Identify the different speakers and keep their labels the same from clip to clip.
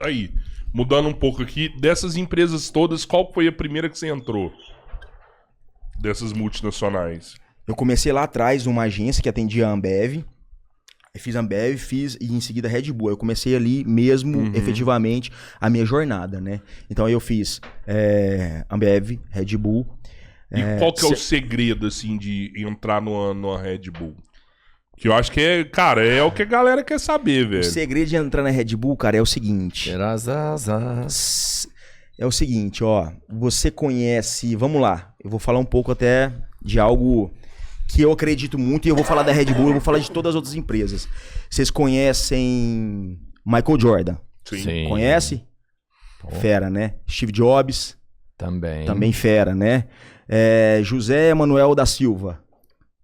Speaker 1: Aí, mudando um pouco aqui, dessas empresas todas, qual foi a primeira que você entrou? Dessas multinacionais.
Speaker 2: Eu comecei lá atrás numa agência que atendia a Ambev. Eu fiz Ambev, e em seguida Red Bull. Eu comecei ali mesmo, efetivamente, a minha jornada, né? Então aí eu fiz Ambev, Red Bull.
Speaker 1: E qual que é o segredo, assim, de entrar numa Red Bull? Que eu acho que é, cara, é o que a galera quer saber, velho.
Speaker 2: O segredo de entrar na Red Bull, cara, é o seguinte. É o seguinte, ó. Você conhece... Vamos lá. Eu vou falar um pouco até de algo que eu acredito muito. E eu vou falar da Red Bull, eu vou falar de todas as outras empresas. Vocês conhecem Michael Jordan?
Speaker 1: Sim.
Speaker 2: Conhece? Fera, né? Steve Jobs? Também fera, né? José Manuel da Silva.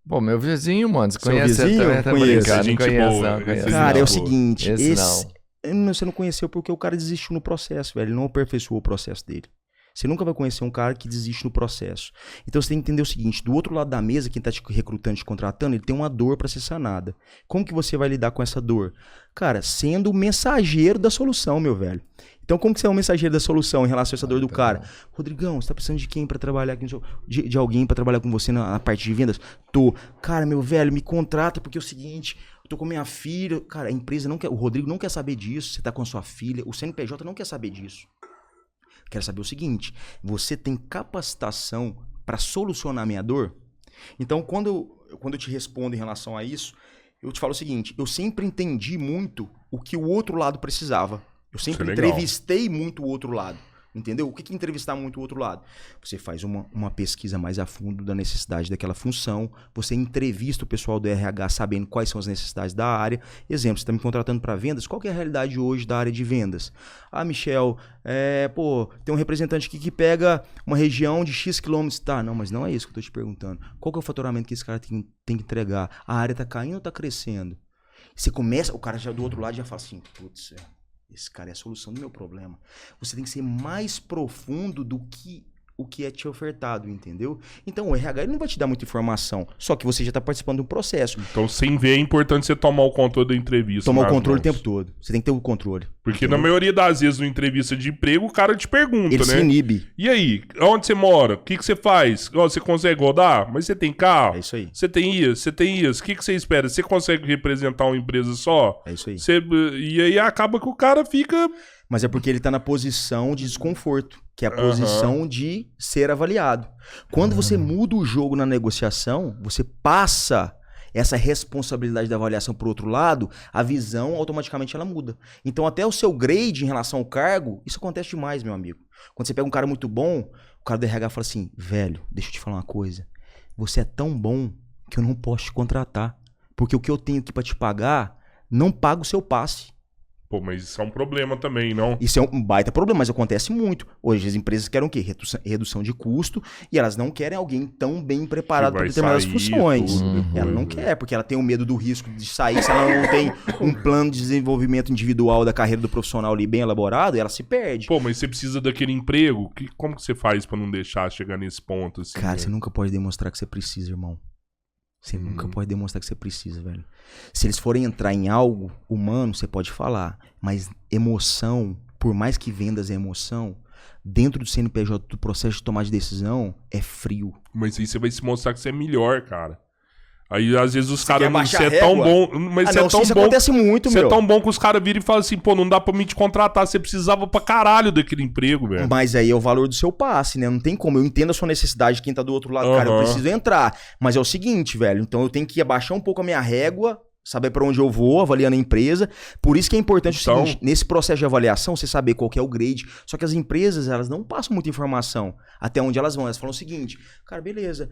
Speaker 3: Pô, meu vizinho, mano. Você
Speaker 2: Seu
Speaker 3: conhece?
Speaker 2: vizinho?
Speaker 3: Tá
Speaker 2: Conheço.
Speaker 3: brincando,
Speaker 1: Gente
Speaker 3: não conheço,
Speaker 1: boa.
Speaker 3: não conheço.
Speaker 2: Cara, é o
Speaker 1: Boa.
Speaker 2: seguinte.
Speaker 3: Esse não.
Speaker 2: Você não conheceu porque o cara desistiu no processo, velho. Ele não aperfeiçoou o processo dele. Você nunca vai conhecer um cara que desiste no processo. Então você tem que entender o seguinte, do outro lado da mesa, quem tá te recrutando, te contratando, ele tem uma dor pra ser sanada. Como que você vai lidar com essa dor? Cara, sendo o mensageiro da solução, meu velho. Então como que você é o mensageiro da solução em relação a essa dor do cara? Rodrigão, você tá precisando de quem pra trabalhar aqui? De alguém pra trabalhar com você na parte de vendas? Tô. Cara, meu velho, me contrata porque é o seguinte... Tô com minha filha, cara, a empresa não quer, o Rodrigo não quer saber disso, você tá com a sua filha, o CNPJ não quer saber disso. Quero saber o seguinte, você tem capacitação para solucionar a minha dor? Então, quando eu te respondo em relação a isso, eu te falo o seguinte, eu sempre entendi muito o que o outro lado precisava. Eu sempre entrevistei muito o outro lado. Entendeu? O que é entrevistar muito o outro lado? Você faz uma pesquisa mais a fundo da necessidade daquela função, você entrevista o pessoal do RH sabendo quais são as necessidades da área. Exemplo, você está me contratando para vendas, qual que é a realidade hoje da área de vendas? Ah, Michel, tem um representante aqui que pega uma região de X quilômetros. Tá, não, mas não é isso que eu estou te perguntando. Qual que é o faturamento que esse cara tem que entregar? A área está caindo ou está crescendo? Você começa, o cara já do outro lado já fala assim, putz, esse cara é a solução do meu problema. Você tem que ser mais profundo do que o que é te ofertado, entendeu? Então o RH ele não vai te dar muita informação, só que você já está participando de um processo.
Speaker 1: Então, sem ver, é importante você tomar o controle da entrevista.
Speaker 2: Tomar o controle o tempo todo. Você tem que ter o controle.
Speaker 1: Porque na maioria das vezes, na entrevista de emprego, o cara te pergunta,
Speaker 2: ele
Speaker 1: né?
Speaker 2: se inibe.
Speaker 1: E aí, onde você mora? O que você faz? Você consegue rodar? Mas você tem carro?
Speaker 2: É isso aí.
Speaker 1: Você tem isso? O que você espera? Você consegue representar uma empresa só?
Speaker 2: É isso aí.
Speaker 1: E aí acaba que o cara fica...
Speaker 2: Mas é porque ele está na posição de desconforto, que é a posição de ser avaliado. Quando você muda o jogo na negociação, você passa essa responsabilidade da avaliação para o outro lado, a visão automaticamente ela muda. Então até o seu grade em relação ao cargo, isso acontece demais, meu amigo. Quando você pega um cara muito bom, o cara do RH fala assim, velho, deixa eu te falar uma coisa, você é tão bom que eu não posso te contratar, porque o que eu tenho aqui para te pagar, não paga o seu passe.
Speaker 1: Pô, mas isso é um problema também, não?
Speaker 2: Isso é um baita problema, mas acontece muito. Hoje as empresas querem o quê? Redução de custo e elas não querem alguém tão bem preparado para determinadas funções. Ela não quer, porque ela tem o medo do risco de sair. Se ela não tem um plano de desenvolvimento individual da carreira do profissional ali bem elaborado, ela se perde.
Speaker 1: Pô, mas você precisa daquele emprego? Como que você faz para não deixar chegar nesse ponto? Assim,
Speaker 2: cara, você nunca pode demonstrar que você precisa, irmão. Você nunca pode demonstrar que você precisa, velho. Se eles forem entrar em algo humano, você pode falar. Mas emoção, por mais que vendas é emoção, dentro do CNPJ, do processo de tomar de decisão, é frio.
Speaker 1: Mas aí você vai se mostrar que você é melhor, cara. Aí, às vezes, os caras...
Speaker 2: Você
Speaker 1: é tão bom... Mas você é tão
Speaker 2: isso
Speaker 1: bom...
Speaker 2: acontece muito,
Speaker 1: Você
Speaker 2: meu.
Speaker 1: é tão bom que os caras viram e falam assim, pô, não dá pra mim te contratar. Você precisava pra caralho daquele emprego, velho.
Speaker 2: Mas aí é o valor do seu passe, né? Não tem como. Eu entendo a sua necessidade de quem tá do outro lado. Cara, eu preciso entrar. Mas é o seguinte, velho. Então eu tenho que abaixar um pouco a minha régua, saber pra onde eu vou, avaliando a empresa. Por isso que é importante o seguinte, nesse processo de avaliação, você saber qual que é o grade. Só que as empresas, elas não passam muita informação até onde elas vão. Elas falam o seguinte, cara, beleza,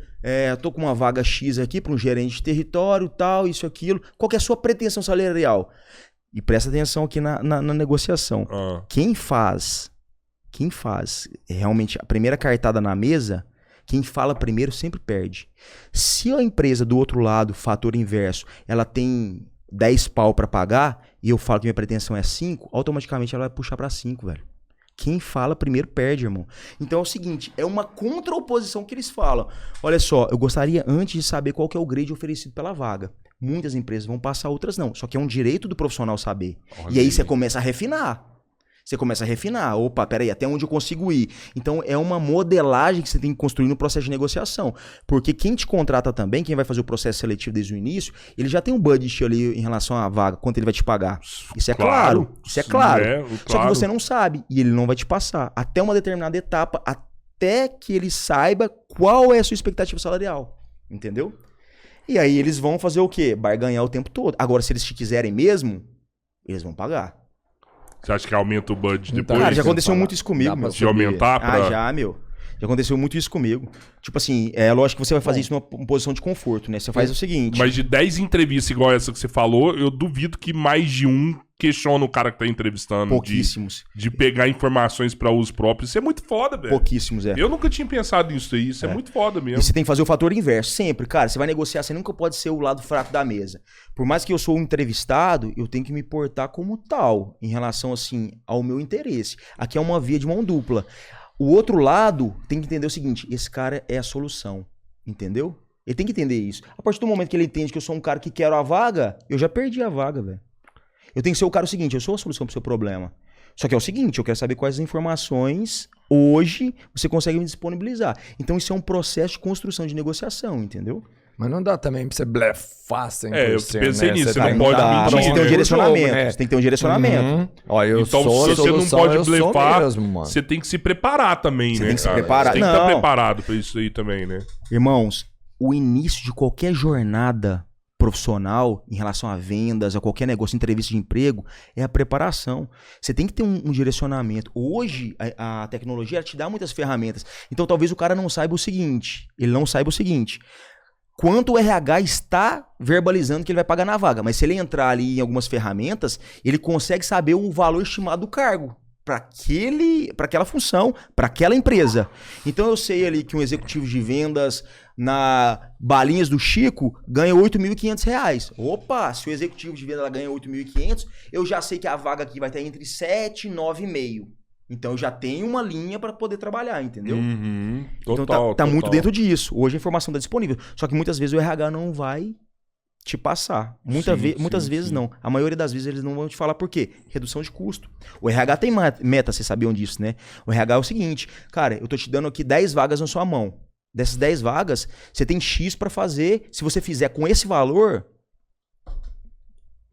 Speaker 2: eu tô com uma vaga X aqui para um gerente de território, tal, isso, aquilo. Qual que é a sua pretensão salarial? E presta atenção aqui na negociação. Quem faz realmente a primeira cartada na mesa... Quem fala primeiro sempre perde. Se a empresa do outro lado, fator inverso, ela tem 10 pau para pagar e eu falo que minha pretensão é 5, automaticamente ela vai puxar para 5, velho. Quem fala primeiro perde, irmão. Então é o seguinte, é uma contra-oposição que eles falam. Olha só, eu gostaria antes de saber qual que é o grade oferecido pela vaga. Muitas empresas vão passar, outras não. Só que é um direito do profissional saber. E aí você começa a refinar. Você começa a refinar. Opa, peraí, até onde eu consigo ir? Então, é uma modelagem que você tem que construir no processo de negociação. Porque quem te contrata também, quem vai fazer o processo seletivo desde o início, ele já tem um budget ali em relação à vaga, quanto ele vai te pagar. Isso é claro. Isso é claro. Só que você não sabe e ele não vai te passar. Até uma determinada etapa, até que ele saiba qual é a sua expectativa salarial. Entendeu? E aí eles vão fazer o quê? Barganhar o tempo todo. Agora, se eles te quiserem mesmo, eles vão pagar.
Speaker 1: Você acha que aumenta o budget depois?
Speaker 2: Cara, já aconteceu muito isso comigo, meu.
Speaker 1: De aumentar pra...
Speaker 2: Já, meu. Já aconteceu muito isso comigo. Tipo assim, é lógico que você vai fazer isso numa posição de conforto, né? Você faz o seguinte...
Speaker 1: Mas de 10 entrevistas igual essa que você falou, eu duvido que mais de um questiona o cara que tá entrevistando.
Speaker 2: Pouquíssimos.
Speaker 1: De pegar informações pra uso próprio. Isso é muito foda, velho.
Speaker 2: Pouquíssimos, é.
Speaker 1: Eu nunca tinha pensado nisso aí. Isso é muito foda mesmo.
Speaker 2: E você tem que fazer o fator inverso, sempre. Cara, você vai negociar, você nunca pode ser o lado fraco da mesa. Por mais que eu sou um entrevistado, eu tenho que me portar como tal, em relação, assim, ao meu interesse. Aqui é uma via de mão dupla. O outro lado tem que entender o seguinte, esse cara é a solução, entendeu? Ele tem que entender isso. A partir do momento que ele entende que eu sou um cara que quero a vaga, eu já perdi a vaga, velho. Eu tenho que ser o cara o seguinte, eu sou a solução pro seu problema. Só que é o seguinte, eu quero saber quais informações hoje você consegue me disponibilizar. Então isso é um processo de construção de negociação, entendeu?
Speaker 3: Mas não dá também pra você blefar 100%,
Speaker 1: eu pensei nisso, você não
Speaker 2: Não
Speaker 1: pode
Speaker 2: dá,
Speaker 1: mentir,
Speaker 2: você tem que ter um
Speaker 1: né?
Speaker 2: direcionamento.
Speaker 3: É.
Speaker 2: Você tem que ter um direcionamento.
Speaker 3: Ó, eu
Speaker 1: Então,
Speaker 3: sou
Speaker 1: se
Speaker 3: a
Speaker 1: você não
Speaker 3: solução,
Speaker 1: pode
Speaker 3: eu sou
Speaker 1: blefar,
Speaker 3: mesmo, mano.
Speaker 1: você tem que se preparar também,
Speaker 2: Você
Speaker 1: né,
Speaker 2: tem que se
Speaker 1: cara?
Speaker 2: preparar.
Speaker 1: Você tem que estar
Speaker 2: Não.
Speaker 1: preparado pra isso aí também, né?
Speaker 2: Irmãos, o início de qualquer jornada profissional em relação a vendas, a qualquer negócio, entrevista de emprego, é a preparação. Você tem que ter um direcionamento. Hoje, a tecnologia ela te dá muitas ferramentas. Então, talvez o cara não saiba o seguinte. Ele não saiba o seguinte. Quanto o RH está verbalizando que ele vai pagar na vaga. Mas se ele entrar ali em algumas ferramentas, ele consegue saber o valor estimado do cargo para aquela função, para aquela empresa. Então eu sei ali que um executivo de vendas na Balinhas do Chico ganha R$ 8.500. Opa, se o executivo de vendas ganha R$ 8.500, eu já sei que a vaga aqui vai estar entre 7 e 9,5. Então eu já tenho uma linha para poder trabalhar, entendeu?
Speaker 1: Total,
Speaker 2: Então tá muito
Speaker 1: total.
Speaker 2: dentro disso. Hoje a informação está disponível. Só que muitas vezes o RH não vai te passar. Muitas vezes não. A maioria das vezes eles não vão te falar por quê? Redução de custo. O RH tem meta, vocês sabiam disso, né? O RH é o seguinte, cara, eu tô te dando aqui 10 vagas na sua mão. Dessas 10 vagas, você tem X para fazer. Se você fizer com esse valor,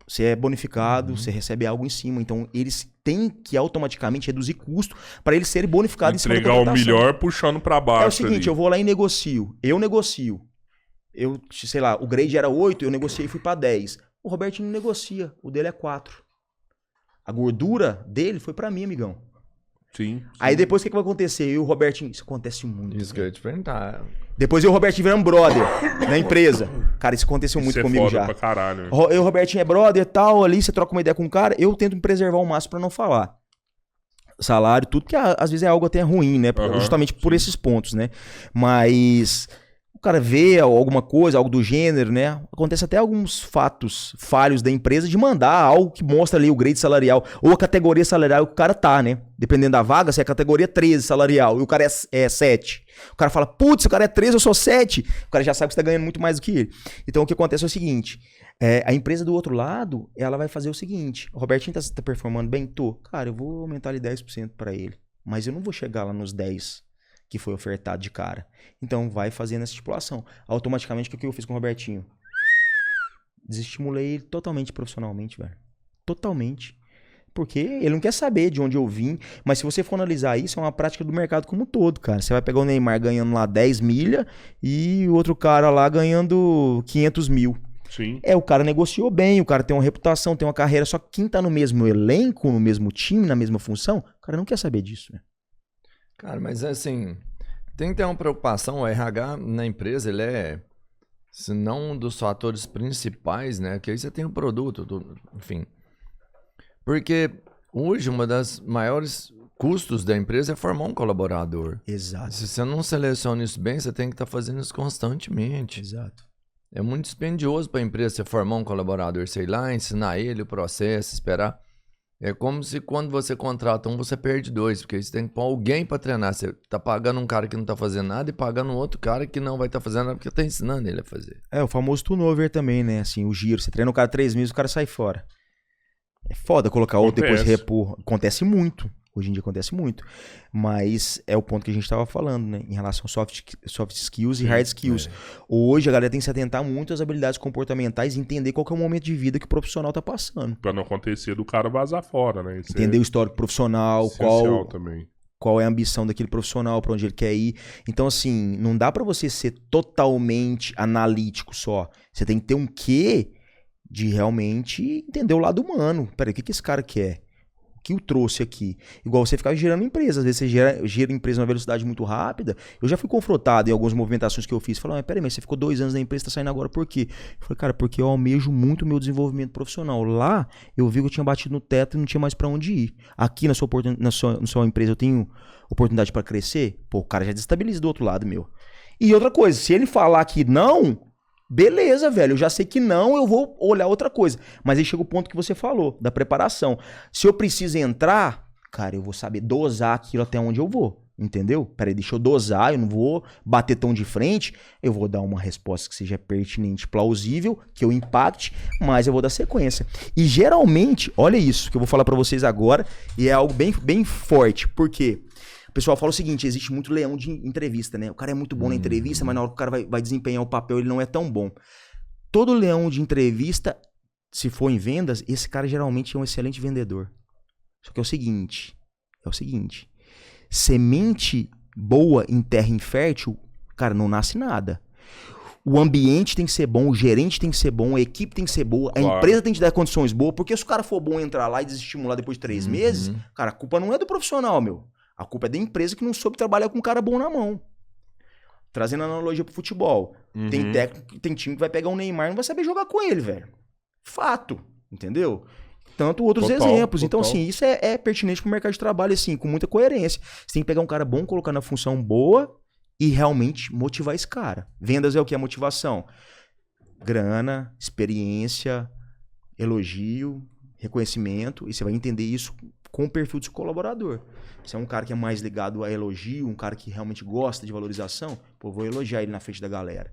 Speaker 2: você é bonificado, você recebe algo em cima. Então, eles têm que automaticamente reduzir custo para eles serem bonificados em cima da
Speaker 1: Entregar o
Speaker 2: contratação.
Speaker 1: melhor puxando pra baixo.
Speaker 2: É o seguinte,
Speaker 1: ali.
Speaker 2: eu vou lá e negocio. Eu negocio. Eu, sei lá, o grade era 8, eu negociei e fui pra 10. O Robertinho não negocia, o dele é 4. A gordura dele foi pra mim, amigão.
Speaker 1: Sim.
Speaker 2: Aí depois o que vai acontecer? Eu e o Robertinho, isso acontece muito.
Speaker 3: Isso que eu ia te perguntar.
Speaker 2: Depois eu e o Robertinho viramos brother na empresa. Cara, isso aconteceu muito
Speaker 1: Isso é
Speaker 2: comigo
Speaker 1: foda
Speaker 2: já.
Speaker 1: pra caralho.
Speaker 2: Eu e o Robertinho é brother e tal, ali você troca uma ideia com o cara, eu tento me preservar ao máximo pra não falar. Salário, tudo, que às vezes é algo até ruim, né? Justamente por esses pontos, né? Mas o cara vê alguma coisa, algo do gênero, né? Acontece até alguns fatos falhos da empresa de mandar algo que mostra ali o grade salarial ou a categoria salarial que o cara tá, né? Dependendo da vaga, se é categoria 13 salarial e o cara é 7. O cara fala, putz, o cara é 13, eu sou 7. O cara já sabe que você tá ganhando muito mais do que ele. Então o que acontece é o seguinte, a empresa do outro lado, ela vai fazer o seguinte, o Robertinho tá performando bem? Tô. Cara, eu vou aumentar ali 10% pra ele, mas eu não vou chegar lá nos 10 que foi ofertado de cara. Então vai fazendo essa estipulação. Automaticamente, o que eu fiz com o Robertinho? Desestimulei ele totalmente profissionalmente, velho. Totalmente. Porque ele não quer saber de onde eu vim. Mas se você for analisar isso, é uma prática do mercado como um todo, cara. Você vai pegar o Neymar ganhando lá 10 milha e o outro cara lá ganhando 500 mil.
Speaker 1: Sim.
Speaker 2: O cara negociou bem, o cara tem uma reputação, tem uma carreira. Só que quem tá no mesmo elenco, no mesmo time, na mesma função, o cara não quer saber disso, né?
Speaker 3: Cara, mas assim, tem que ter uma preocupação. O RH na empresa, ele é, se não um dos fatores principais, né? Que aí você tem o produto, enfim. Porque hoje, uma das maiores custos da empresa é formar um colaborador.
Speaker 2: Exato.
Speaker 3: Se você não seleciona isso bem, você tem que estar fazendo isso constantemente.
Speaker 2: Exato.
Speaker 3: É muito dispendioso para a empresa você formar um colaborador, sei lá, ensinar ele o processo, esperar. É como se quando você contrata um, você perde 2, porque você tem que pôr alguém para treinar. Você tá pagando um cara que não tá fazendo nada e pagando um outro cara que não vai estar fazendo nada porque tá ensinando ele a fazer.
Speaker 2: O famoso turnover também, né? Assim, o giro. Você treina o cara 3 meses, o cara sai fora. É foda colocar outro depois
Speaker 1: Acontece.
Speaker 2: repor. Acontece muito. Hoje em dia acontece muito. Mas é o ponto que a gente tava falando, né? Em relação a soft skills e hard skills. Hoje a galera tem que se atentar muito às habilidades comportamentais e entender qual que é o momento de vida que o profissional tá passando.
Speaker 1: Pra não acontecer do cara vazar fora, né? Isso
Speaker 2: Entender
Speaker 1: é
Speaker 2: o histórico profissional,
Speaker 1: essencial também.
Speaker 2: qual é a ambição daquele profissional, pra onde ele quer ir. Então, assim, não dá pra você ser totalmente analítico só. Você tem que ter um quê de realmente entender o lado humano. Peraí, o que esse cara quer? O que o trouxe aqui? Igual você ficar gerando empresa. Às vezes você gera empresa numa velocidade muito rápida. Eu já fui confrontado em algumas movimentações que eu fiz. Falei, peraí, mas você ficou 2 anos na empresa, tá saindo agora por quê? Eu falei, cara, porque eu almejo muito o meu desenvolvimento profissional. Lá, eu vi que eu tinha batido no teto e não tinha mais pra onde ir. Aqui na sua empresa eu tenho oportunidade pra crescer? Pô, o cara já desestabiliza do outro lado, meu. E outra coisa, se ele falar que não... Beleza, velho, eu já sei que não, eu vou olhar outra coisa. Mas aí chega o ponto que você falou, da preparação. Se eu preciso entrar, cara, eu vou saber dosar aquilo até onde eu vou, entendeu? Peraí, deixa eu dosar, eu não vou bater tão de frente, eu vou dar uma resposta que seja pertinente, plausível, que eu impacte, mas eu vou dar sequência. E geralmente, olha isso que eu vou falar pra vocês agora, e é algo bem, bem forte, por quê? O pessoal fala o seguinte, existe muito leão de entrevista, né? O cara é muito bom na entrevista, mas na hora que o cara vai desempenhar o papel, ele não é tão bom. Todo leão de entrevista, se for em vendas, esse cara geralmente é um excelente vendedor. Só que é o seguinte, semente boa em terra infértil, cara, não nasce nada. O ambiente tem que ser bom, o gerente tem que ser bom, a equipe tem que ser boa, a empresa tem que dar condições boas, porque se o cara for bom entrar lá e desestimular depois de 3 meses, cara, a culpa não é do profissional, meu. A culpa é da empresa que não soube trabalhar com um cara bom na mão. Trazendo analogia pro futebol. Tem técnico, tem time que vai pegar um Neymar e não vai saber jogar com ele, velho. Fato, entendeu? Tanto outros exemplos. Então, assim, isso é pertinente pro mercado de trabalho, assim, com muita coerência. Você tem que pegar um cara bom, colocar na função boa e realmente motivar esse cara. Vendas é o que? A motivação. Grana, experiência, elogio, reconhecimento. E você vai entender isso com o perfil do seu colaborador. Se é um cara que é mais ligado a elogio, um cara que realmente gosta de valorização, pô, vou elogiar ele na frente da galera.